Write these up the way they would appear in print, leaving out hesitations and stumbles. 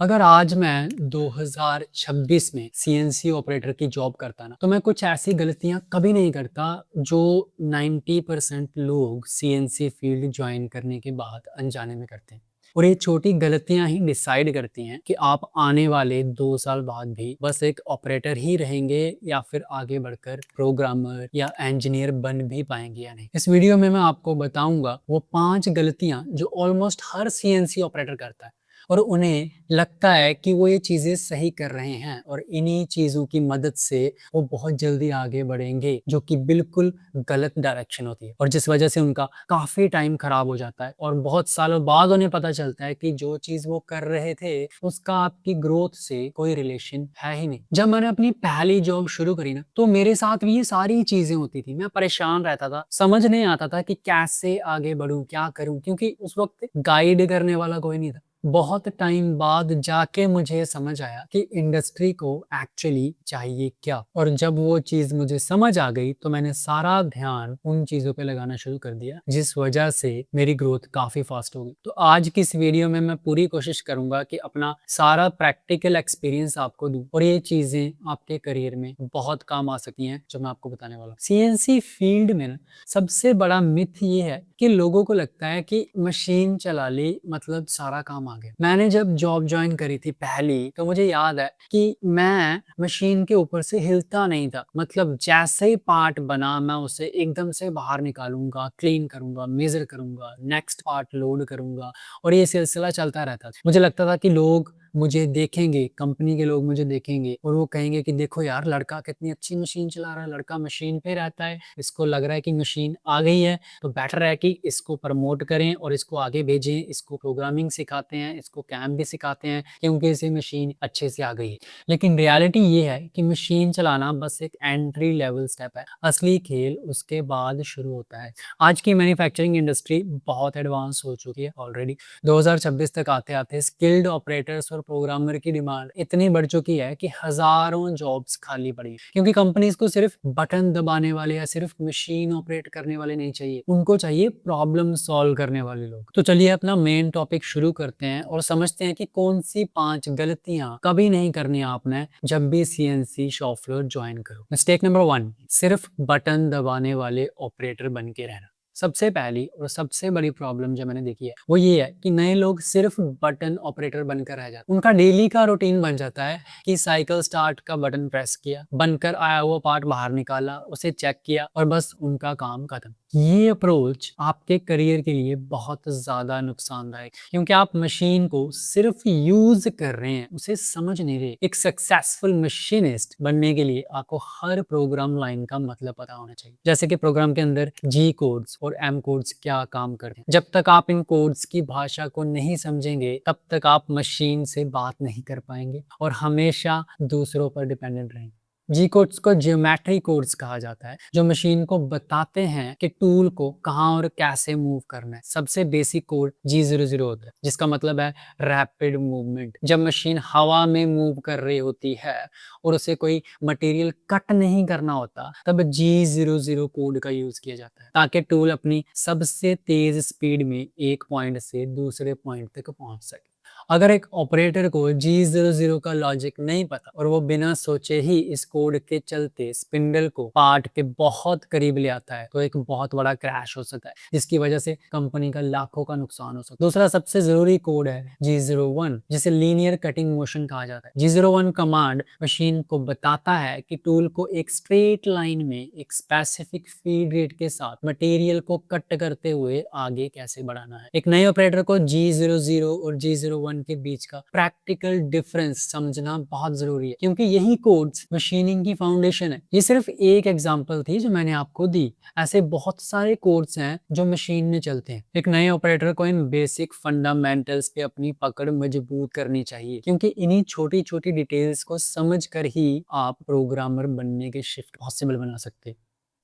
अगर आज मैं 2026 में सीएनसी ऑपरेटर की जॉब करता ना, तो मैं कुछ ऐसी गलतियां कभी नहीं करता जो 90% लोग सीएनसी फील्ड ज्वाइन करने के बाद अनजाने में करते हैं। और ये छोटी गलतियां ही डिसाइड करती हैं कि आप आने वाले 2 साल बाद भी बस एक ऑपरेटर ही रहेंगे या फिर आगे बढ़कर प्रोग्रामर या इंजीनियर बन भी पाएंगे या नहीं। इस वीडियो में मैं आपको बताऊंगा वो 5 गलतियां जो ऑलमोस्ट हर सीएनसी ऑपरेटर करता है और उन्हें लगता है कि वो ये चीज़ें सही कर रहे हैं और इन्हीं चीज़ों की मदद से वो बहुत जल्दी आगे बढ़ेंगे, जो कि बिल्कुल गलत डायरेक्शन होती है और जिस वजह से उनका काफ़ी टाइम खराब हो जाता है और बहुत सालों बाद उन्हें पता चलता है कि जो चीज़ वो कर रहे थे उसका आपकी ग्रोथ से कोई रिलेशन है ही नहीं। जब मैंने अपनी पहली जॉब शुरू करी ना, तो मेरे साथ भी ये सारी चीज़ें होती थी। मैं परेशान रहता था, समझ नहीं आता था कि कैसे आगे बढ़ूँ, क्या करूँ, क्योंकि उस वक्त गाइड करने वाला कोई नहीं था। बहुत टाइम बाद जाके मुझे समझ आया कि इंडस्ट्री को एक्चुअली चाहिए क्या, और जब वो चीज मुझे समझ आ गई तो मैंने सारा ध्यान उन चीजों पे लगाना शुरू कर दिया, जिस वजह से मेरी ग्रोथ काफी फास्ट हो गई। तो आज की इस वीडियो में मैं पूरी कोशिश करूंगा कि अपना सारा प्रैक्टिकल एक्सपीरियंस आपको दूं और ये चीजें आपके करियर में बहुत काम आ सकती हैं जो मैं आपको बताने वाला हूँ। सीएनसी फील्ड में ना सबसे बड़ा मिथ ये है कि लोगों को लगता है कि मशीन चला ली मतलब सारा काम आ गया। मैंने जब जॉब ज्वाइन करी थी पहली, तो मुझे याद है कि मैं मशीन के ऊपर से हिलता नहीं था। मतलब जैसे ही पार्ट बना मैं उसे एकदम से बाहर निकालूंगा, क्लीन करूंगा, मेजर करूंगा, नेक्स्ट पार्ट लोड करूंगा और ये सिलसिला चलता रहता था। मुझे लगता था कि लोग मुझे देखेंगे, कंपनी के लोग मुझे देखेंगे और वो कहेंगे कि देखो यार, लड़का कितनी अच्छी मशीन चला रहा है, लड़का मशीन पे रहता है, इसको लग रहा है कि मशीन आ गई है, तो बेटर है कि इसको प्रमोट करें और इसको आगे भेजें, इसको प्रोग्रामिंग सिखाते हैं, इसको कैम भी सिखाते हैं, क्योंकि इसे मशीन अच्छे से आ गई है। लेकिन रियलिटी ये है कि मशीन चलाना बस एक एंट्री लेवल स्टेप है, असली खेल उसके बाद शुरू होता है। आज की मैन्युफैक्चरिंग इंडस्ट्री बहुत एडवांस हो चुकी है ऑलरेडी। 2026 तक आते आते स्किल्ड ऑपरेटर्स और प्रोग्रामर की डिमांड इतनी बढ़ चुकी है कि हजारों जॉब्स खाली पड़ी हैं, क्योंकि कंपनीज को सिर्फ बटन दबाने वाले या सिर्फ मशीन ऑपरेट करने वाले नहीं चाहिए, उनको चाहिए प्रॉब्लम सॉल्व करने वाले लोग। तो चलिए अपना मेन टॉपिक शुरू करते हैं और समझते हैं कि कौन सी 5 गलतियां कभी नहीं करनी आपने जब भी सीएनसी शॉप फ्लोर ज्वाइन करो। मिस्टेक नंबर 1, सिर्फ बटन दबाने वाले ऑपरेटर बन के रहना। सबसे पहली और सबसे बड़ी प्रॉब्लम जो मैंने देखी है वो ये है कि नए लोग सिर्फ बटन ऑपरेटर बनकर रह जाते हैं। उनका डेली का रूटीन बन जाता है कि साइकिल स्टार्ट का बटन प्रेस किया, बनकर आया हुआ पार्ट बाहर निकाला, उसे चेक किया और बस उनका काम खत्म। ये अप्रोच आपके करियर के लिए बहुत ज्यादा नुकसानदायक, क्योंकि आप मशीन को सिर्फ यूज कर रहे हैं, उसे समझ नहीं रहे। एक सक्सेसफुल मशीनिस्ट बनने के लिए आपको हर प्रोग्राम लाइन का मतलब पता होना चाहिए, जैसे कि प्रोग्राम के अंदर जी कोड्स और एम कोड्स क्या काम करते हैं। जब तक आप इन कोड्स की भाषा को नहीं समझेंगे तब तक आप मशीन से बात नहीं कर पाएंगे और हमेशा दूसरों पर डिपेंडेंट रहेंगे। जी कोड्स को जियोमेट्री कोड्स कहा जाता है, जो मशीन को बताते हैं कि टूल को कहाँ और कैसे मूव करना है। सबसे बेसिक कोड G00 होता है, जिसका मतलब है रैपिड मूवमेंट। जब मशीन हवा में मूव कर रही होती है और उसे कोई मटेरियल कट नहीं करना होता, तब G00 कोड का यूज किया जाता है, ताकि टूल अपनी सबसे तेज स्पीड में एक पॉइंट से दूसरे पॉइंट तक पहुंच सके। अगर एक ऑपरेटर को G00 का लॉजिक नहीं पता और वो बिना सोचे ही इस कोड के चलते स्पिंडल को पार्ट के बहुत करीब ले आता है, तो एक बहुत बड़ा क्रैश हो सकता है, जिसकी वजह से कंपनी का लाखों का नुकसान हो सकता है। दूसरा सबसे जरूरी कोड है G01, जिसे लीनियर कटिंग मोशन कहा जाता है। G01 कमांड मशीन को बताता है कि टूल को एक स्ट्रेट लाइन में एक स्पेसिफिक फीड रेट के साथ मटेरियल को कट करते हुए आगे कैसे बढ़ाना है। एक नए ऑपरेटर को G00 और G01 के बीच का प्रैक्टिकल डिफरेंस समझना बहुत जरूरी है, क्योंकि यही कोड्स मशीनिंग की फाउंडेशन है। ये सिर्फ एक एग्जांपल थी जो मैंने आपको दी, ऐसे बहुत सारे कोड्स हैं जो मशीन में चलते हैं। एक नए ऑपरेटर को इन बेसिक फंडामेंटल्स पे अपनी पकड़ मजबूत करनी चाहिए, क्योंकि इन्हीं छोटी छोटी डिटेल्स को समझ कर ही आप प्रोग्रामर बनने के शिफ्ट पॉसिबल बना सकते हैं।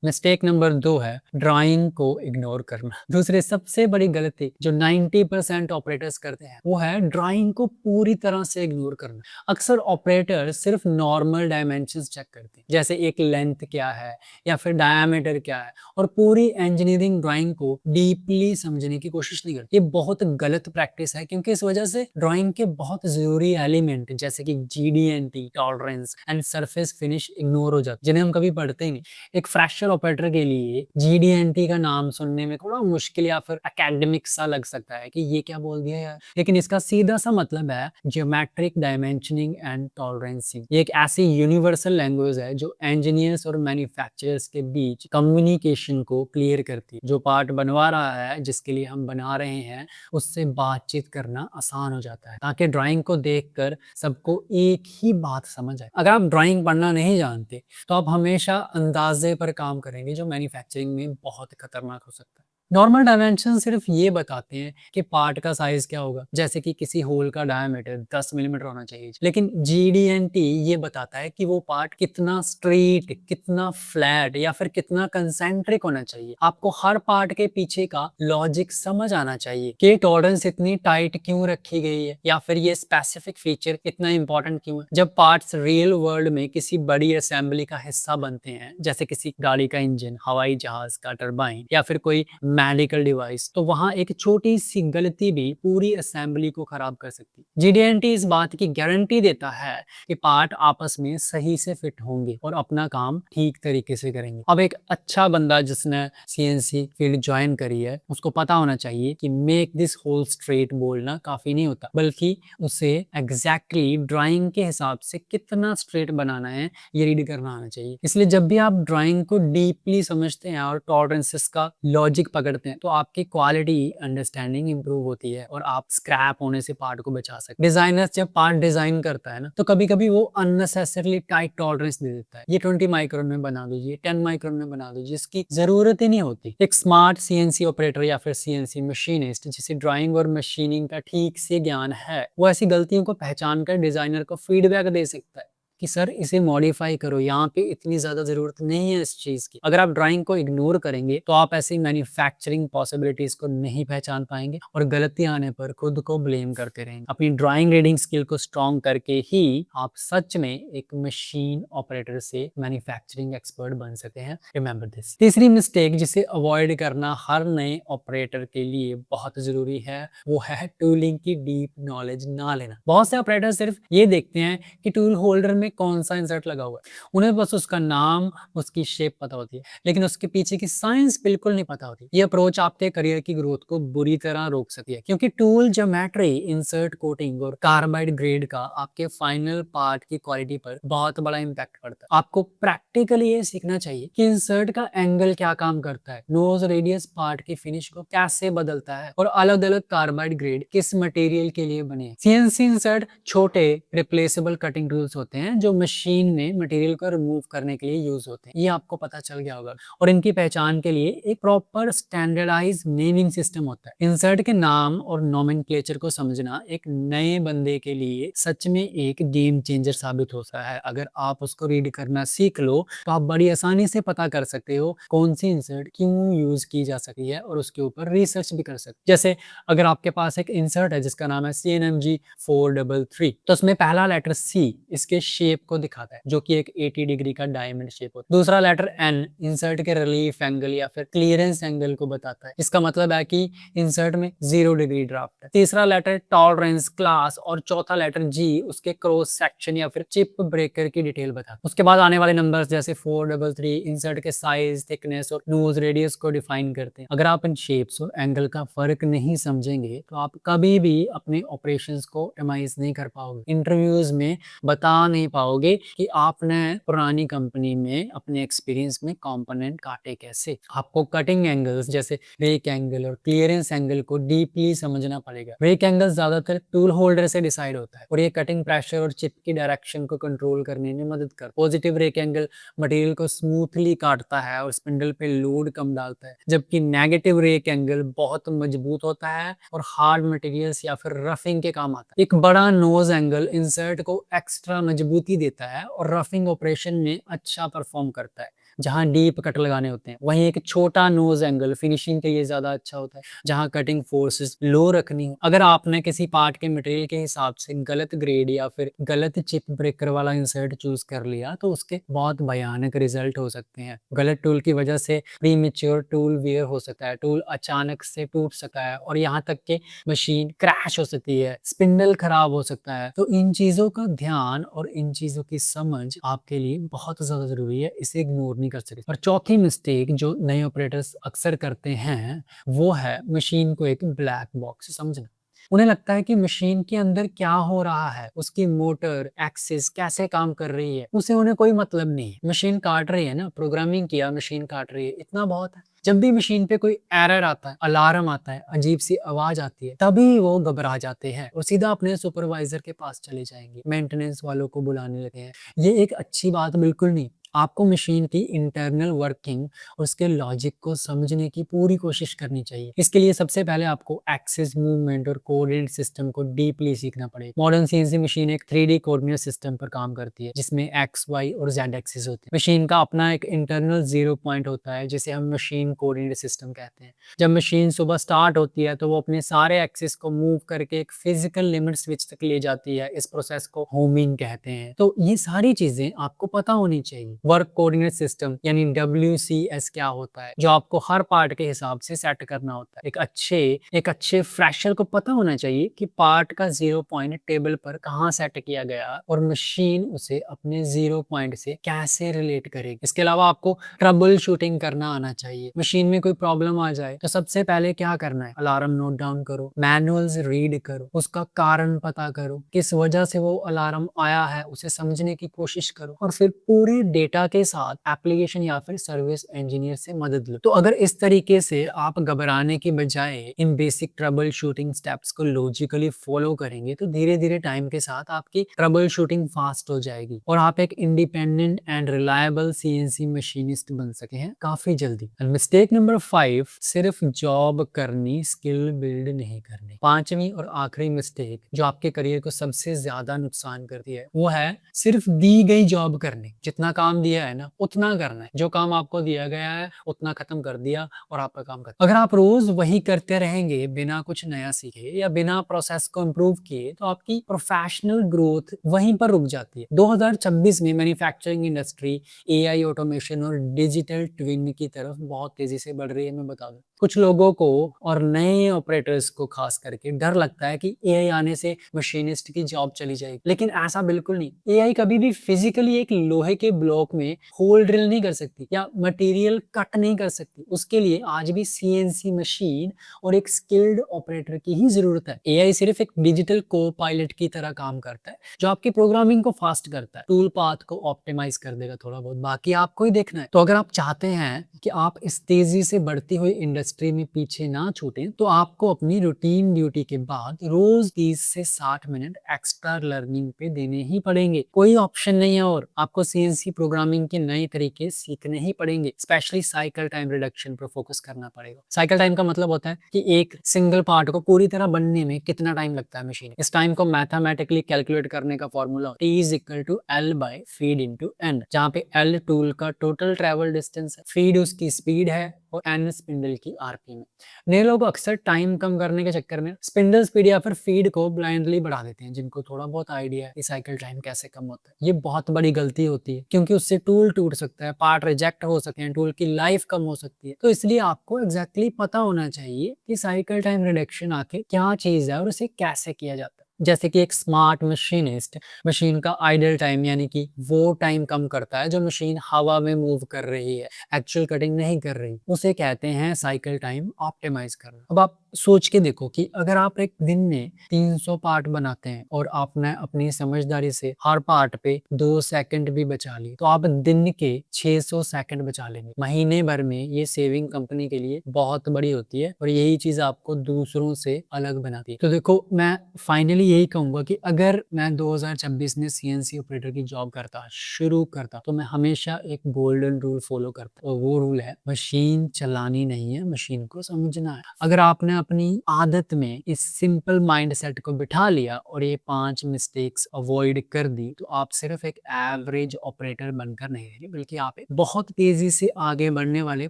मिस्टेक नंबर 2 है ड्राइंग को इग्नोर करना। दूसरी सबसे बड़ी गलती जो 90% ऑपरेटर्स करते हैं वो है ड्राइंग को पूरी तरह से इग्नोर करना। अक्सर ऑपरेटर सिर्फ नॉर्मल डायमेंशंस चेक करते हैं, जैसे एक लेंथ क्या है या फिर डायमीटर क्या है, और पूरी इंजीनियरिंग ड्राइंग को डीपली समझने की कोशिश नहीं करते। ये बहुत गलत प्रैक्टिस है, क्योंकि इस वजह से ड्राइंग के बहुत जरूरी एलिमेंट जैसे कि GD&T, tolerance and surface finish ignore हो जाते, जिन्हें हम कभी पढ़ते ही नहीं। एक फ्रेशर ऑपरेटर के लिए GD&T का नाम सुनने में थोड़ा मुश्किल या फिर एकेडमिक सा लग सकता है कि ये क्या बोल दिया यार, लेकिन इसका सीधा सा मतलब है ज्योमेट्रिक डायमेंशनिंग एंड टॉलरेंसिंग। ये एक ऐसी यूनिवर्सल लैंग्वेज है जो इंजीनियर्स और मैन्युफैक्चरर्स के बीच कम्युनिकेशन को क्लियर करती है। जो पार्ट बनवा रहा है, जिसके लिए हम बना रहे हैं, उससे बातचीत करना आसान हो जाता है, ताकि ड्राइंग को देखकर सबको एक ही बात समझ आए। अगर आप ड्राइंग पढ़ना नहीं जानते तो आप हमेशा अंदाजे पर काम करेंगे, जो मैन्युफैक्चरिंग में बहुत खतरनाक हो सकता है। नॉर्मल डायमेंशन सिर्फ ये बताते हैं कि पार्ट का साइज क्या होगा, जैसे कि किसी होल का डायमीटर 10 मिलीमीटर होना चाहिए, लेकिन GD&T ये बताता है कि वो पार्ट कितना स्ट्रेट, कितना फ्लैट या फिर कितना कंसेंट्रिक होना चाहिए। आपको हर पार्ट के पीछे का लॉजिक समझ आना चाहिए कि टॉलरेंस इतनी टाइट क्यों रखी गई है या फिर ये स्पेसिफिक फीचर इतना इंपॉर्टेंट क्यों है। जब पार्ट्स रियल वर्ल्ड में किसी बड़ी असेंबली का हिस्सा बनते हैं, जैसे किसी गाड़ी का इंजन, हवाई जहाज का टरबाइन या फिर कोई मेडिकल डिवाइस, तो वहां एक छोटी सी गलती भी पूरी असेंबली को खराब कर सकती है। GD&T इस बात की गारंटी देता है कि पार्ट आपस में सही से फिट होंगे और अपना काम ठीक तरीके से करेंगे। अब एक अच्छा बंदा जिसने CNC फील्ड ज्वाइन करी है, उसको पता होना चाहिए कि मेक दिस होल स्ट्रेट बोलना काफी नहीं होता, बल्कि उसे एग्जैक्टली ड्राइंग के हिसाब से कितना स्ट्रेट बनाना है ये रीड करना आना चाहिए। इसलिए जब भी आप ड्राइंग को डीपली समझते हैं और टॉलरेंसेस का लॉजिक पकड़ते हैं, तो आपकी क्वालिटी अंडरस्टैंडिंग इंप्रूव होती है और आप स्क्रैप होने से पार्ट को बचा सकते हैं। डिजाइनर जब पार्ट डिजाइन करता है ना, तो कभी कभी वो अननेसेसरली टाइट टॉलरेंस दे देता है। ये 20 माइक्रोन में बना दीजिए, 10 माइक्रोन में बना दीजिए, इसकी जरूरत ही नहीं होती। एक स्मार्ट CNC ऑपरेटर या फिर CNC मशीनिस्ट जिसे ड्राइंग और मशीनिंग का ठीक से ज्ञान है, वो ऐसी गलतियों को पहचान कर डिजाइनर को फीडबैक दे सकता है कि सर इसे मॉडिफाई करो, यहाँ पे इतनी ज्यादा जरूरत नहीं है इस चीज की। अगर आप ड्राइंग को इग्नोर करेंगे तो आप ऐसी मैन्युफैक्चरिंग पॉसिबिलिटीज को नहीं पहचान पाएंगे और गलती आने पर खुद को ब्लेम करते रहेंगे। अपनी ड्राइंग रीडिंग स्किल को स्ट्रॉन्ग करके ही आप सच में एक मशीन ऑपरेटर से मैन्युफैक्चरिंग एक्सपर्ट बन सकते हैं। Remember this. तीसरी मिस्टेक जिसे अवॉइड करना हर नए ऑपरेटर के लिए बहुत जरूरी है, वो है टूलिंग की डीप नॉलेज ना लेना। बहुत से ऑपरेटर सिर्फ ये देखते हैं कि टूल होल्डर में कौन सा इंसर्ट लगा हुआ है, उन्हें बस उसका नाम, उसकी शेप पता होती है, लेकिन उसके पीछे की साइंस बिल्कुल नहीं पता होती। ये अप्रोच आपके करियर की ग्रोथ को बुरी तरह रोक सकती है, क्योंकि टूल ज्योमेट्री, इंसर्ट कोटिंग और कार्बाइड ग्रेड का आपके फाइनल पार्ट की क्वालिटी पर बहुत बड़ा इंपैक्ट पड़ता है। आपको प्रैक्टिकली ये सीखना चाहिए कि इंसर्ट का एंगल क्या काम करता है, नोज रेडियस पार्ट की फिनिश को कैसे बदलता है और अलग अलग कार्बाइड ग्रेड किस मटेरियल के लिए बने हैं। CNC इंसर्ट छोटे रिप्लेसेबल कटिंग टूल्स होते हैं जो मशीन में मटेरियल को रिमूव करने के लिए यूज होते हैं। ये आपको पता चल गया होगा। और इनकी पहचान के लिए एक प्रॉपर स्टैंडर्डाइज नेमिंग सिस्टम होता है। इंसर्ट के नाम और नोमेनक्लेचर को समझना एक नए बंदे के लिए सच में एक गेम चेंजर साबित होता है। अगर आप उसको रीड करना सीख लो तो आप बड़ी आसानी से पता कर सकते हो कौन सी इंसर्ट क्यों यूज की जा सकती है और उसके ऊपर रिसर्च भी कर सकते। जैसे अगर आपके पास एक इंसर्ट है जिसका नाम है CNMG 433, तो उसमें पहला लेटर C इसके शेप को दिखाता है, जो कि एक 80 डिग्री का डायमंड शेप होता है। दूसरा लेटर N इंसर्ट के रिलीफ एंगल या फिर क्लियरेंस एंगल को बताता है, इसका मतलब है कि इंसर्ट में 0 डिग्री ड्राफ्ट है। तीसरा लेटर टॉलरेंस, क्लास और चौथा लेटर G उसके क्रॉस सेक्शन या फिर चिप ब्रेकर की डिटेल बताता है। उसके बाद आने वाले नंबर्स जैसे 433 इंसर्ट के साइज, थिकनेस और नोज रेडियस को डिफाइन करते हैं। अगर आप इन शेप्स और एंगल का फर्क नहीं समझेंगे तो आप कभी भी अपने ऑपरेशंस को ऑप्टिमाइज नहीं कर पाओगे। इंटरव्यूज में बता नहीं पाओगे कि आपने पुरानी कंपनी में अपने एक्सपीरियंस में कंपोनेंट काटे कैसे। आपको कटिंग एंगल्स जैसे रेक एंगल और क्लियरेंस एंगल को डीपली समझना पड़ेगा। रेक एंगल ज्यादातर टूल होल्डर से डिसाइड होता है और ये कटिंग प्रेशर और चिप की डायरेक्शन को कंट्रोल करने में मदद करता है। पॉजिटिव रेक एंगल मटेरियल को स्मूथली काटता है और स्पिंडल पे लोड कम डालता है, जबकि नेगेटिव रेक एंगल बहुत मजबूत होता है और हार्ड मटेरियल्स या फिर रफिंग के काम आता है। एक बड़ा नोज एंगल इंसर्ट को एक्स्ट्रा मजबूती देता है और रफिंग ऑपरेशन में अच्छा परफॉर्म करता है। जहाँ डीप कट लगाने होते हैं, वहीं एक छोटा नोज एंगल फिनिशिंग के लिए ज़्यादा अच्छा होता है, जहाँ कटिंग फोर्सेस लो रखनी हो। अगर आपने किसी पार्ट के मटेरियल के हिसाब से गलत ग्रेड या फिर गलत चिप ब्रेकर वाला इंसर्ट चूज कर लिया तो उसके बहुत भयानक रिजल्ट हो सकते हैं। गलत टूल की वजह से प्रीमेच्योर टूल वियर हो सकता है, टूल अचानक से टूट सकता है और यहाँ तक कि मशीन क्रैश हो सकती है, स्पिंडल खराब हो सकता है। तो इन चीजों का ध्यान और इन चीजों की समझ आपके लिए बहुत ज्यादा जरूरी है, इसे इग्नोर नहीं कर सकते। और चौथी मिस्टेक जो नए ऑपरेटर्स अक्सर करते हैं वो है मशीन को एक ब्लैक बॉक्स समझना। उन्हें लगता है कि मशीन के अंदर क्या हो रहा है, उसकी मोटर एक्सिस कैसे काम कर रही है, उसे उन्हें कोई मतलब नहीं है। मशीन काट रही है ना, प्रोग्रामिंग किया, मशीन काट रही है, इतना बहुत है। जब भी मशीन पे कोई एरर आता है, अलार्म आता है, अजीब सी आवाज आती है, तभी वो घबरा जाते हैं और सीधा अपने सुपरवाइजर के पास चले जाएंगे, मेंटेनेंस वालों को बुलाने लगे हैं। ये एक अच्छी बात बिल्कुल नहीं। आपको मशीन की इंटरनल वर्किंग और उसके लॉजिक को समझने की पूरी कोशिश करनी चाहिए। इसके लिए सबसे पहले आपको एक्सिस, मूवमेंट और कोऑर्डिनेट सिस्टम को डीपली सीखना पड़ेगा। मॉडर्न सीएनसी मशीन एक 3D कोऑर्डिनेट सिस्टम पर काम करती है, जिसमें एक्स, वाई और जेड एक्सिस होते हैं। मशीन का अपना एक इंटरनल जीरो पॉइंट होता है, जिसे हम मशीन कोऑर्डिनेट सिस्टम कहते हैं। जब मशीन सुबह स्टार्ट होती है तो वो अपने सारे एक्सिस को मूव करके एक फिजिकल लिमिट स्विच तक ले जाती है। इस प्रोसेस को होमिंग कहते हैं। तो ये सारी चीजें आपको पता होनी चाहिए। वर्क कोऑर्डिनेट सिस्टम यानी WCS क्या होता है, जो आपको हर पार्ट के हिसाब से सेट करना होता है। एक अच्छे फ्रेशर को पता होना चाहिए कि पार्ट का जीरो पॉइंट टेबल पर कहाँ सेट किया गया और मशीन उसे अपने जीरो पॉइंट से कैसे रिलेट करेगी। इसके अलावा आपको ट्रबल शूटिंग करना आना चाहिए। मशीन में कोई प्रॉब्लम आ जाए तो सबसे पहले क्या करना है, अलार्म नोट डाउन करो, मैनुअल्स रीड करो, उसका कारण पता करो, किस वजह से वो अलार्म आया है उसे समझने की कोशिश करो और फिर पूरे डेटा के साथ एप्लीकेशन या फिर सर्विस इंजीनियर से मदद लो। तो अगर इस तरीके से आप घबराने की बजाय इन बेसिक ट्रबल शूटिंग स्टेप्स को लॉजिकली फॉलो करेंगे तो धीरे धीरे टाइम के साथ आपकी ट्रबल शूटिंग फास्ट हो जाएगी और आप एक independent and reliable CNC machinist बन सके हैं काफी जल्दी। मिस्टेक नंबर 5, सिर्फ जॉब करनी, स्किल बिल्ड नहीं करनी। पांचवी और आखिरी मिस्टेक जो आपके करियर को सबसे ज्यादा नुकसान करती है वो है सिर्फ दी गई जॉब करनी। जितना काम दिया है ना उतना करना है, जो काम आपको दिया गया है उतना खत्म कर दिया और आपका काम खत्म। अगर आप रोज वही करते रहेंगे बिना कुछ नया सीखे या बिना प्रोसेस को इम्प्रूव किए तो आपकी प्रोफेशनल ग्रोथ वहीं पर रुक जाती है। 2026 में मैन्युफैक्चरिंग इंडस्ट्री AI, ऑटोमेशन और डिजिटल ट्विन की तरफ बहुत तेजी से बढ़ रही है। मैं बता दूं, कुछ लोगों को और नए ऑपरेटर्स को खास करके डर लगता है कि AI आने से मशीनिस्ट की जॉब चली जाएगी, लेकिन ऐसा बिल्कुल नहीं। AI कभी भी फिजिकली एक लोहे के ब्लॉक में होल ड्रिल नहीं कर सकती या मटेरियल कट नहीं कर सकती। उसके लिए आज भी CNC मशीन और एक स्किल्ड ऑपरेटर की ही जरूरत है। AI सिर्फ एक डिजिटल को पायलट की तरह काम करता है, जो आपकी प्रोग्रामिंग को फास्ट करता है, टूल पाथ को ऑप्टिमाइज कर देगा थोड़ा बहुत, बाकी आपको ही देखना है। तो अगर आप चाहते हैं कि आप इस तेजी से बढ़ती हुई इंडस्ट्री में पीछे ना छूटें तो आपको अपनी रूटीन ड्यूटी के बाद रोज 30 से 60 मिनट एक्स्ट्रा लर्निंग पे देने ही पड़ेंगे। कोई ऑप्शन नहीं है और आपको CNC प्रोग्रामिंग के नए तरीके सीखने ही पड़ेंगे। स्पेशली साइकिल टाइम रिडक्शन पर फोकस करना पड़ेगा। साइकिल टाइम का मतलब होता है कि एक सिंगल पार्ट को पूरी तरह बनने में कितना टाइम लगता है मशीन। इस टाइम को मैथमेटिकली कैलकुलेट करने का formula T is equal to L by feed into N, जहाँ पे L टूल का टोटल ट्रेवल डिस्टेंस है, फीड उसकी स्पीड है और एन स्पिंडल की RPM है। नए लोग अक्सर टाइम कम करने के चक्कर में स्पिंडल स्पीड या फिर फीड को ब्लाइंडली बढ़ा देते हैं। जिनको थोड़ा बहुत आइडिया है कि साइकिल टाइम कैसे कम होता है, ये बहुत बड़ी गलती होती है, क्योंकि उससे टूल टूट सकता है, पार्ट रिजेक्ट हो सकते हैं, टूल की लाइफ कम हो सकती है। तो इसलिए आपको एग्जैक्टली पता होना चाहिए कि साइकिल टाइम रिडक्शन आखिर क्या चीज है और उसे कैसे किया जाता है। जैसे कि एक स्मार्ट मशीनिस्ट मशीन का आइडल टाइम यानी कि वो टाइम कम करता है जो मशीन हवा में मूव कर रही है, एक्चुअल कटिंग नहीं कर रही, उसे कहते हैं साइकिल टाइम ऑप्टिमाइज करना। अब आप सोच के देखो कि अगर आप एक दिन में 300 पार्ट बनाते हैं और आपने अपनी समझदारी से हर पार्ट पे 2 सेकंड भी बचा ली तो आप दिन के 600 सेकंड बचा लेंगे। महीने भर में ये सेविंग कंपनी के लिए बहुत बड़ी होती है और यही चीज आपको दूसरों से अलग बनाती है। तो देखो, मैं फाइनली यही कहूंगा कि अगर मैं 2026 में CNC ऑपरेटर की जॉब शुरू करता तो मैं हमेशा एक गोल्डन रूल फॉलो करता और वो रूल है मशीन चलानी नहीं है, मशीन को समझना है। अगर आपने अपनी आदत में इस सिंपल माइंडसेट को बिठा लिया और ये 5 मिस्टेक्स अवॉइड कर दी, तो आप सिर्फ एक एवरेज ऑपरेटर बनकर नहीं रहेंगे, बल्कि आप एक बहुत तेजी से आगे बढ़ने वाले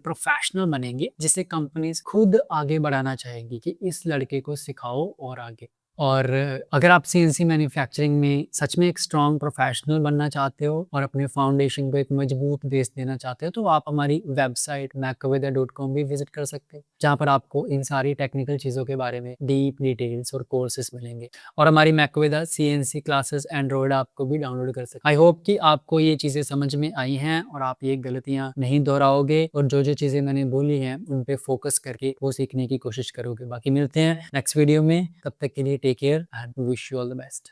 प्रोफेशनल बनेंगे, जिसे कंपनीज खुद आगे बढ़ाना चाहेगी कि इस लड़के को सिखाओ और आगे। और अगर आप सीएनसी मैन्युफैक्चरिंग में सच में एक स्ट्रॉन्ग प्रोफेशनल बनना चाहते हो और अपने फाउंडेशन को एक मजबूत बेस देना चाहते हो, तो आप हमारी वेबसाइट macaveda.com भी विजिट कर सकते हैं, जहाँ पर आपको इन सारी टेक्निकल चीज़ों के बारे में डीप डिटेल्स और कोर्सेज मिलेंगे। और हमारी मैकवेदा सीएनसी क्लासेस एंड्रॉयड ऐप को भी डाउनलोड कर सकते हैं। आई होप कि आपको ये चीज़ें समझ में आई हैं और आप ये गलतियाँ नहीं दोहराओगे और जो चीज़ें मैंने बोली हैं उन पे फोकस करके वो सीखने की कोशिश करोगे। बाकी मिलते हैं नेक्स्ट वीडियो में, तब तक के लिए take care and wish you all the best.